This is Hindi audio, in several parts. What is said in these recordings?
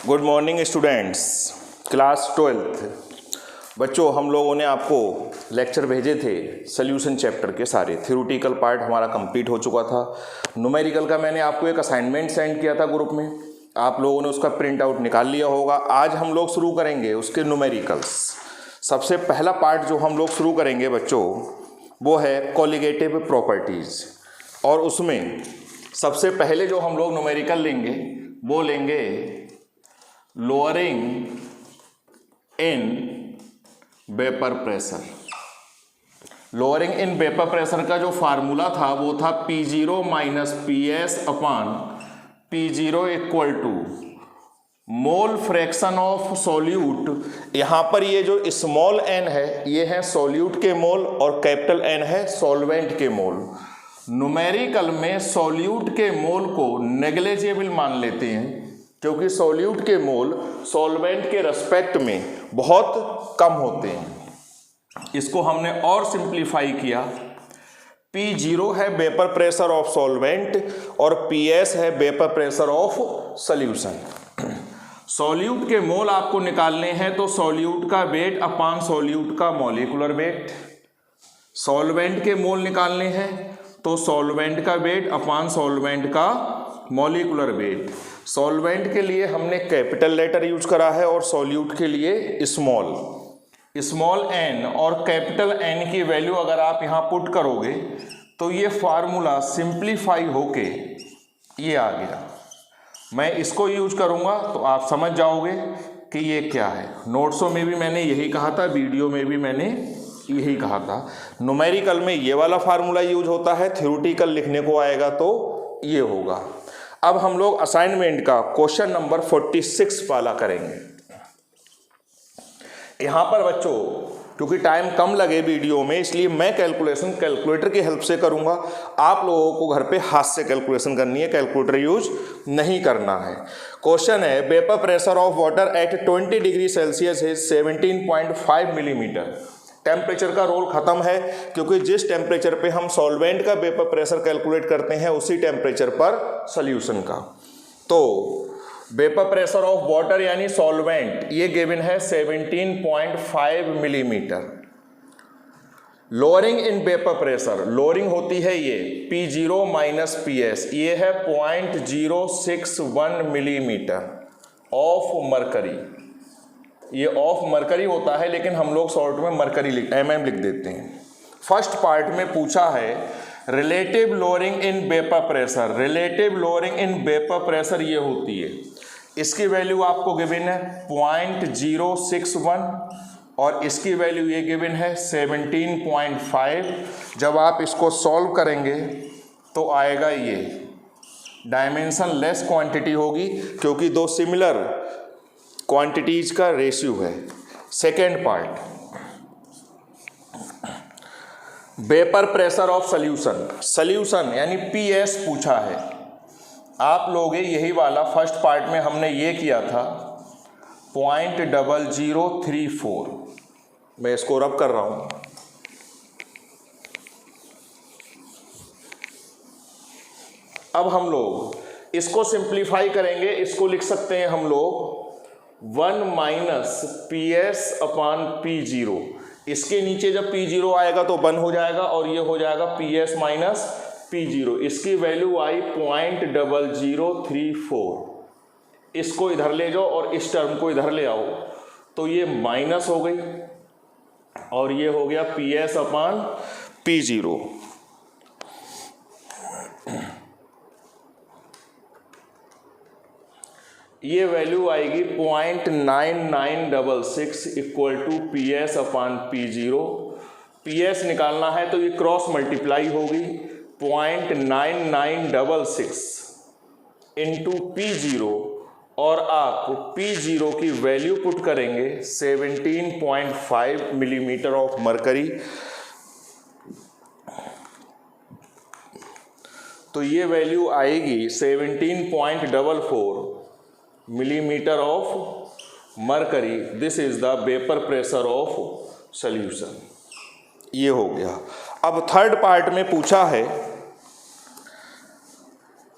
Good morning students, class 12th। बच्चों, हम लोगों ने आपको लेक्चर भेजे थे सोल्यूशन चैप्टर के सारे। थ्योरेटिकल पार्ट हमारा कंप्लीट हो चुका था। न्यूमेरिकल का मैंने आपको एक असाइनमेंट सेंड किया था ग्रुप में, आप लोगों ने उसका प्रिंट आउट निकाल लिया होगा। आज हम लोग शुरू करेंगे उसके न्यूमेरिकल्स। सबसे पहला पार्ट जो हम लोग शुरू करेंगे बच्चों, वो है कोलिगेटिव प्रॉपर्टीज़। और उसमें सबसे पहले जो हम लोग न्यूमेरिकल लेंगे वो लेंगे lowering in vapour pressure. Lowering in vapour pressure का जो फार्मूला था वो था P0 minus PS upon P0 equal to mole fraction of solute. यहाँ पर ये जो स्मॉल n है ये है सॉल्यूट के मोल और कैपिटल N है सॉल्वेंट के मोल। न्यूमेरिकल में सॉल्यूट के मोल को नेग्लिजिबल मान लेते हैं क्योंकि सॉल्यूट के मोल सॉल्वेंट के रेस्पेक्ट में बहुत कम होते हैं। इसको हमने और सिंप्लीफाई किया। P0 है वेपर प्रेशर ऑफ सॉल्वेंट और PS है vapour pressure of solution. Solute के मोल आपको निकालने हैं तो सॉल्यूट का वेट अपॉन सॉल्यूट का मॉलिक्यूलर वेट। सॉल्वेंट के मोल निकालने हैं तो सॉल्वेंट का वेट अपॉन सॉल्वेंट का मॉलिक्यूलर वेट। सॉल्वेंट के लिए हमने कैपिटल लेटर यूज करा है और सॉल्यूट के लिए स्मॉल n और कैपिटल N की वैल्यू अगर आप यहाँ पुट करोगे तो ये फार्मूला सिंप्लीफाई होके ये आ गया। मैं इसको यूज करूँगा तो आप समझ जाओगे कि ये क्या है। नोट्सों में भी मैंने यही कहा था, वीडियो में भी मैंने यही कहा था। न्यूमेरिकल में ये वाला फार्मूला यूज होता है, थ्योरेटिकल लिखने को आएगा तो ये होगा। अब हम लोग असाइनमेंट का क्वेश्चन नंबर 46 वाला करेंगे। यहाँ पर बच्चों क्योंकि टाइम कम लगे वीडियो में इसलिए मैं कैलकुलेटर की हेल्प से करूँगा। आप लोगों को घर पे हाथ से कैलकुलेशन करनी है, कैलकुलेटर यूज नहीं करना है। क्वेश्चन है vapour pressure of water at 20 degree Celsius is 17.5 millimetre. Temperature का रोल खत्म है क्योंकि जिस टेम्परेचर पे हम सॉल्वेंट का वेपर प्रेशर कैलकुलेट करते हैं उसी टेम्परेचर पर सॉल्यूशन का। तो वेपर प्रेशर ऑफ वाटर यानी सॉल्वेंट ये गिवन है 17.5 millimetre. Lowering in vapour pressure, lowering होती है ये P0 माइनस PS, ये है 0.061 मिलीमीटर ऑफ मरकरी। ये ऑफ मरकरी होता है लेकिन हम लोग शॉर्ट में मरकरी mm लिख देते हैं। फर्स्ट पार्ट में पूछा है relative lowering in vapour pressure. Relative lowering in vapour pressure ये होती है, इसकी वैल्यू आपको गिवन है 0.061 और इसकी वैल्यू ये गिवन है 17.5। जब आप इसको सॉल्व करेंगे तो आएगा ये डायमेंशन लेस क्वांटिटी होगी क्योंकि दो सिमिलर क्वांटिटीज का रेशियो है। Second part vapour pressure of solution यानी PS पूछा है। आप लोग यही वाला फर्स्ट पार्ट में हमने ये किया था 0.0034। मैं इसको रब कर रहा हूं। अब हम लोग इसको सिंप्लीफाई करेंगे। इसको लिख सकते हैं हम लोग 1 माइनस PS अपॉन P0। इसके नीचे जब P0 आएगा तो 1 हो जाएगा और ये हो जाएगा PS माइनस P0। इसकी वैल्यू आई 0.0034। इसको इधर ले जाओ और इस टर्म को इधर ले आओ तो ये माइनस हो गई और ये हो गया PS अपॉन P0। ये वैल्यू आएगी 0.9966 equal to PS upon P0। PS निकालना है तो ये क्रॉस मल्टीप्लाई होगी 0.9966 इंटू P0 और आप P0 की वैल्यू पुट करेंगे 17.5 मिलीमीटर ऑफ मरकरी। तो ये वैल्यू आएगी 17.44 millimetre of mercury. This is the vapour pressure of solution. ये हो गया। अब थर्ड पार्ट में पूछा है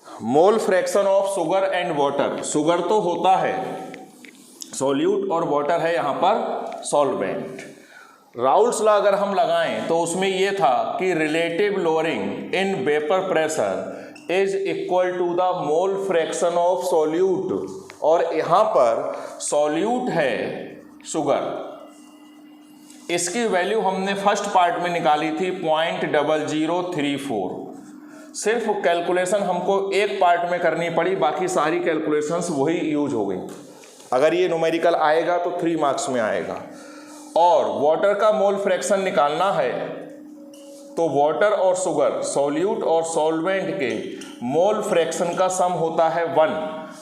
मोल fraction of sugar and water. Sugar तो होता है सॉल्यूट और वाटर है यहाँ पर सॉल्वेंट। राउल्स लॉ अगर हम लगाएं तो उसमें ये था कि relative lowering in vapour pressure is equal to the mole fraction of solute, और यहाँ पर सॉल्यूट है शुगर, इसकी वैल्यू हमने फर्स्ट पार्ट में निकाली थी 0.0034। सिर्फ कैलकुलेशन हमको एक पार्ट में करनी पड़ी, बाकी सारी कैलकुलेशंस वही यूज हो गई। अगर ये न्यूमेरिकल आएगा तो 3 मार्क्स में आएगा। और वाटर का मोल फ्रैक्शन निकालना है तो वाटर और शुगर, सॉल्यूट और सॉल्वेंट के मोल फ्रैक्शन का सम होता है 1।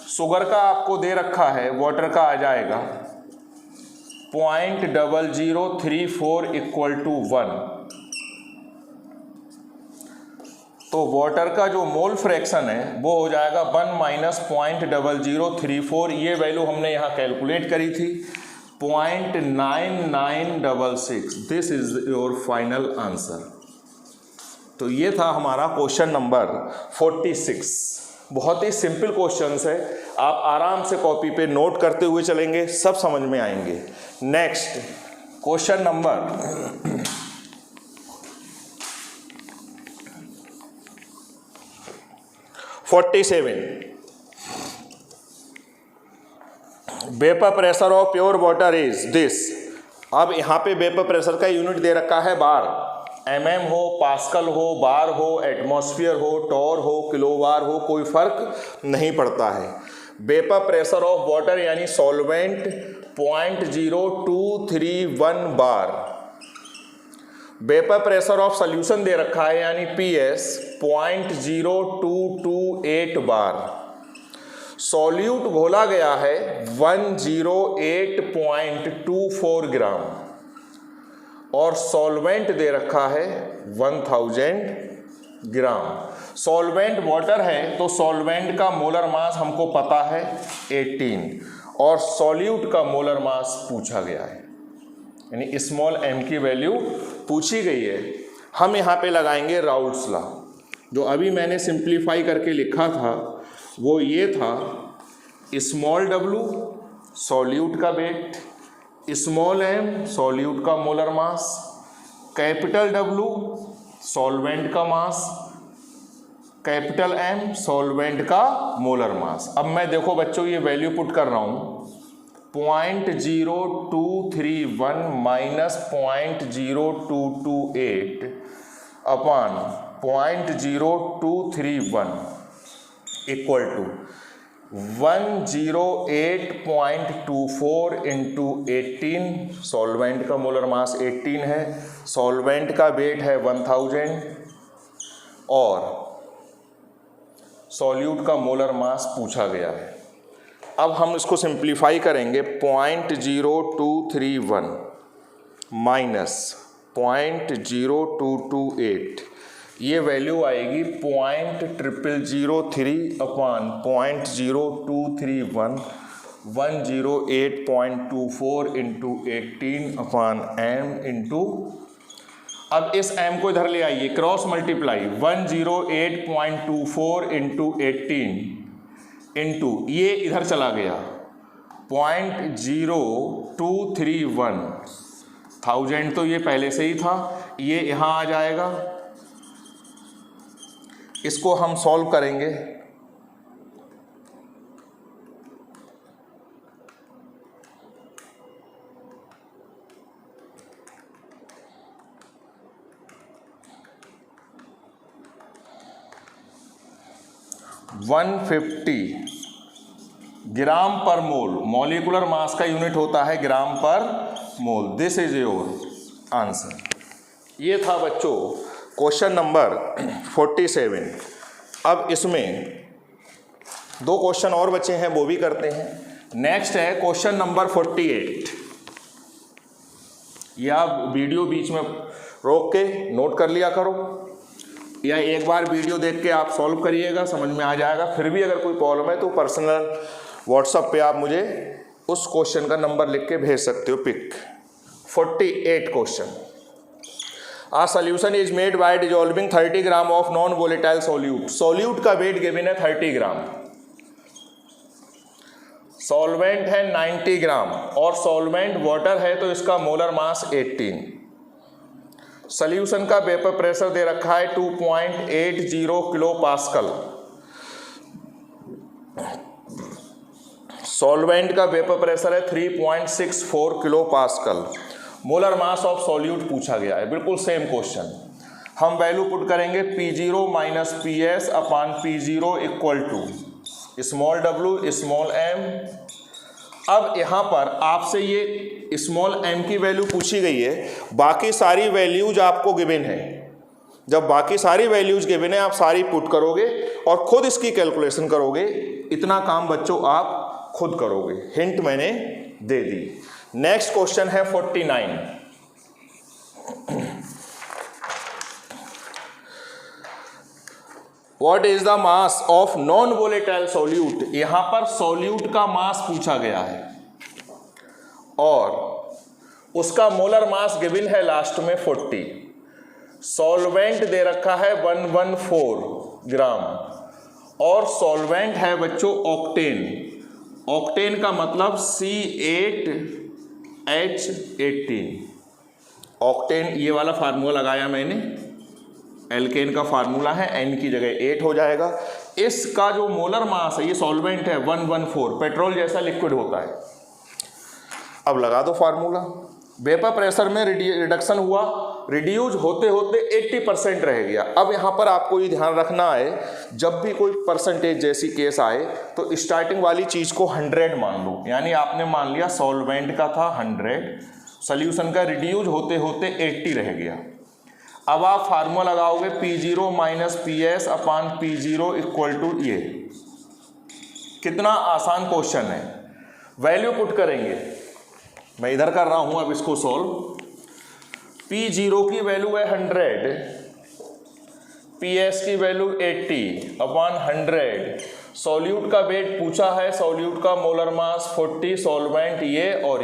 शुगर का आपको दे रखा है, वाटर का आ जाएगा 0.0034 इक्वल टू 1। तो वाटर का जो मोल फ्रैक्शन है वो हो जाएगा 1 माइनस 0.0034। ये वैल्यू हमने यहाँ कैलकुलेट करी थी 0.9966। This is your final answer. तो ये था हमारा क्वेश्चन नंबर 46। बहुत ही सिंपल क्वेश्चंस है, आप आराम से कॉपी पे नोट करते हुए चलेंगे, सब समझ में आएंगे। Next question number 47। Vapour pressure of pure water is this. अब यहाँ पे वेपर प्रेशर का यूनिट दे रखा है बार, mm हो, पास्कल हो, बार हो, एटमॉस्फेयर हो, टॉर हो, किलोबार हो, कोई फर्क नहीं पड़ता है। वेपर प्रेशर ऑफ वाटर यानी solvent 0.0231 bar. Vapour pressure of solution दे रखा है यानी PS 0.0228 बार। सॉल्यूट घोला गया है 108.24 ग्राम और सॉल्वेंट दे रखा है 1000 ग्राम। सॉल्वेंट वाटर है तो सॉल्वेंट का मोलर मास हमको पता है 18 और सॉल्यूट का मोलर मास पूछा गया है, यानी स्मॉल m की वैल्यू पूछी गई है। हम यहाँ पे लगाएंगे राउल्स लॉ। जो अभी मैंने सिंप्लीफाई करके लिखा था वो ये था, स्मॉल w सॉल्यूट का वेट, स्मॉल m सॉल्यूट का मोलर मास, कैपिटल W सॉल्वेंट का मास, कैपिटल M सॉल्वेंट का मोलर मास। अब मैं देखो बच्चों ये वैल्यू पुट कर रहा हूँ 0.0231 minus 0.0228 upon 0.0231 equal to 108.24 into 18। Solvent का मोलर मास 18 है, सॉल्वेंट का वेट है 1000 और सॉल्यूट का मोलर मास पूछा गया है। अब हम इसको सिंप्लीफाई करेंगे 0.0231 माइनस 0.0228, ये वैल्यू आएगी 0.0003 upon 0.0231 108.24 into 18 upon m into, अब इस m को इधर ले आइए, क्रॉस मल्टीप्लाई 108.24 इंटू 18 इंटू ये इधर चला गया 0.0231, 1000 तो ये पहले से ही था, ये यहाँ आ जाएगा। इसको हम सॉल्व करेंगे, वन 150 ग्राम पर मोल, मॉलिक्यूलर मास का यूनिट होता है gram per mole. This is your answer. ये था बच्चों क्वेश्चन नंबर 47। अब इसमें 2 क्वेश्चन और बचे हैं, वो भी करते हैं। नेक्स्ट है क्वेश्चन नंबर 48। या वीडियो बीच में रोक के नोट कर लिया करो, या एक बार वीडियो देख के आप सॉल्व करिएगा, समझ में आ जाएगा। फिर भी अगर कोई प्रॉब्लम है तो पर्सनल व्हाट्सएप पे आप मुझे उस क्वेश्चन का नंबर लिख के भेज सकते हो, pick. 48 question. A solution is made by dissolving 30 gram of non volatile solute. Solute का वेट गिवन है 30 ग्राम। सॉल्वेंट है 90 ग्राम और सॉल्वेंट वाटर है तो इसका मोलर मास 18। सॉल्यूशन का वेपर प्रेशर दे रखा है 2.80 किलो पास्कल। सॉल्वेंट का वेपर प्रेशर है 3.64 kilo pascal. Molar mass of solute पूछा गया है, बिल्कुल सेम क्वेश्चन। हम वैल्यू पुट करेंगे P0 minus PS upon P0 equal to small w small m। अब यहाँ पर आपसे ये स्मॉल m की वैल्यू पूछी गई है, बाकी सारी वैल्यूज आपको गिवन है। जब बाकी सारी वैल्यूज गिवन है आप सारी पुट करोगे और खुद इसकी कैलकुलेशन करोगे। इतना काम बच्चों आप खुद करोगे, हिंट मैंने दे दी। नेक्स्ट क्वेश्चन है 49। What is the mass of non volatile solute. यहां पर सॉल्यूट का मास पूछा गया है और उसका मोलर मास गिवन है लास्ट में 40। सॉल्वेंट दे रखा है 114 ग्राम और सॉल्वेंट है बच्चों ऑक्टेन। ऑक्टेन का मतलब C8H18। ऑक्टेन ये वाला फार्मूला लगाया मैंने, एल्केन का फार्मूला है, N की जगह 8 हो जाएगा। इसका जो मोलर मास है, ये सॉल्वेंट है 114, पेट्रोल जैसा लिक्विड होता है। अब लगा दो फार्मूला। वेपर प्रेशर में रिडक्शन हुआ, रिड्यूस होते होते 80% रह गया। अब यहाँ पर आपको ये ध्यान रखना है, जब भी कोई परसेंटेज जैसी केस आए तो स्टार्टिंग वाली चीज़ को 100 मान लो। यानी आपने मान लिया सॉल्वेंट का था 100, सॉल्यूशन का रिड्यूस होते होते 80 रह गया। अब आप फार्मूला लगाओगे P0 minus PS upon P0 equal to ये। कितना आसान क्वेश्चन है। वैल्यू पुट करेंगे, मैं इधर कर रहा हूं अब इसको सॉल्व। P0 की वैल्यू है 100, PS की वैल्यू 80 अपान 100। सॉल्यूट का वेट पूछा है, सॉल्यूट का मोलर मास 40, सॉल्वेंट ये और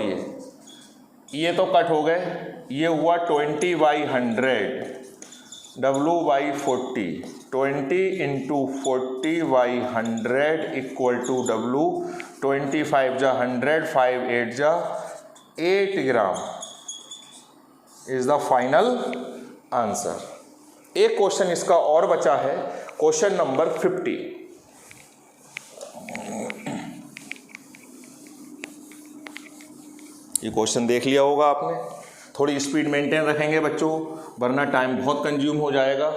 ये तो कट हो गए। ये हुआ 20/100 W/40, 20 into 40/100 equal to W। 25 जा 100, 5 8 जा 8 gram is the final answer. एक क्वेश्चन इसका और बचा है, क्वेश्चन नंबर 50। ये क्वेश्चन देख लिया होगा आपने। थोड़ी स्पीड मेंटेन रखेंगे बच्चों, वरना टाइम बहुत कंज्यूम हो जाएगा।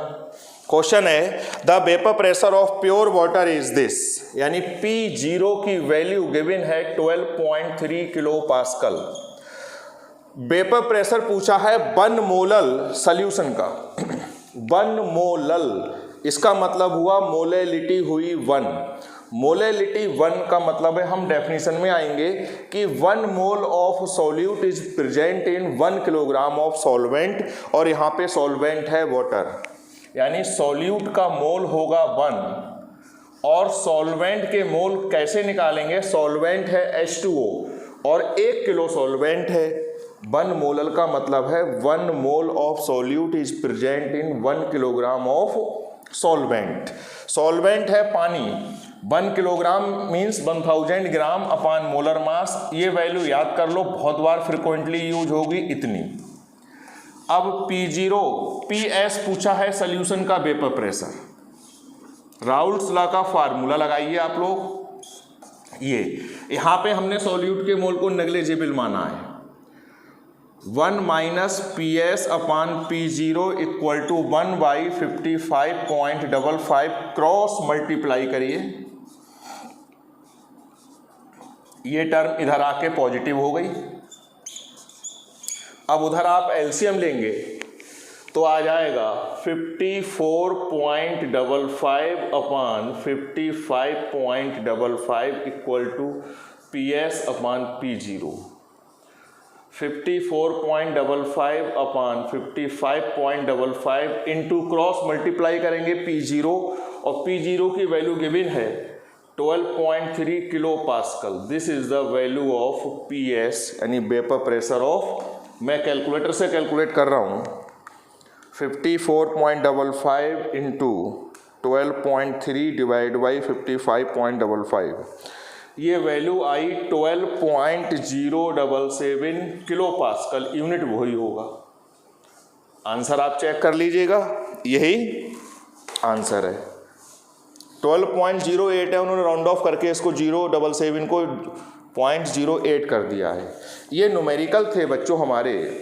क्वेश्चन है the vapour pressure of pure water is this. यानी P0 की वैल्यू गिवन है 12.3 किलो पास्कल। वेपर प्रेशर पूछा है 1 मोलल सॉल्यूशन का। 1 मोलल, इसका मतलब हुआ मोलेलिटी हुई 1। मोलेलिटी 1 का मतलब है, हम डेफिनेशन में आएंगे कि 1 mole of solute is present in 1 kilogram of solvent, और यहाँ पे सॉल्वेंट है वाटर। यानी सॉल्यूट का मोल होगा 1 और सॉल्वेंट के मोल कैसे निकालेंगे। सॉल्वेंट है H2O और 1 किलो सॉल्वेंट है। 1 मोलल का मतलब है 1 mole of solute is present in 1 kilogram of solvent. Solvent है पानी, 1 किलोग्राम मीन्स 1000 ग्राम अपान मोलर मास। ये वैल्यू याद कर लो, बहुत बार फ्रिक्वेंटली यूज होगी इतनी। अब P0 PS पूछा है सॉल्यूशन का वेपर प्रेशर। राउल्ट्स लॉ का फार्मूला लगाइए आप लोग। ये यहाँ पे हमने सॉल्यूट के मोल को नेग्लिजिबल माना है। 1 minus PS upon P0 equal to 1/55.55 cross multiply करिए। ये टर्म इधर आके पॉजिटिव हो गई। अब उधर आप एलसीएम लेंगे तो आ जाएगा 54.55 upon 55.55 equal to PS upon P0। 54.55 upon 55.55 into cross multiply करेंगे P0, और P0 की वैल्यू गिवन है 12.3 kilo pascal. This is the value of PS यानी वेपर प्रेशर ऑफ, मैं कैलकुलेटर से कैलकुलेट कर रहा हूँ, 54.55 इंटू 12.3 डिवाइड बाई 55.55 ये वैल्यू आई 12.077 किलो पास्कल, यूनिट वही होगा। आंसर आप चेक कर लीजिएगा, यही आंसर है। 12.08 है, उन्होंने राउंड ऑफ करके इसको 077 को 0.08 कर दिया है। ये न्यूमेरिकल थे बच्चों हमारे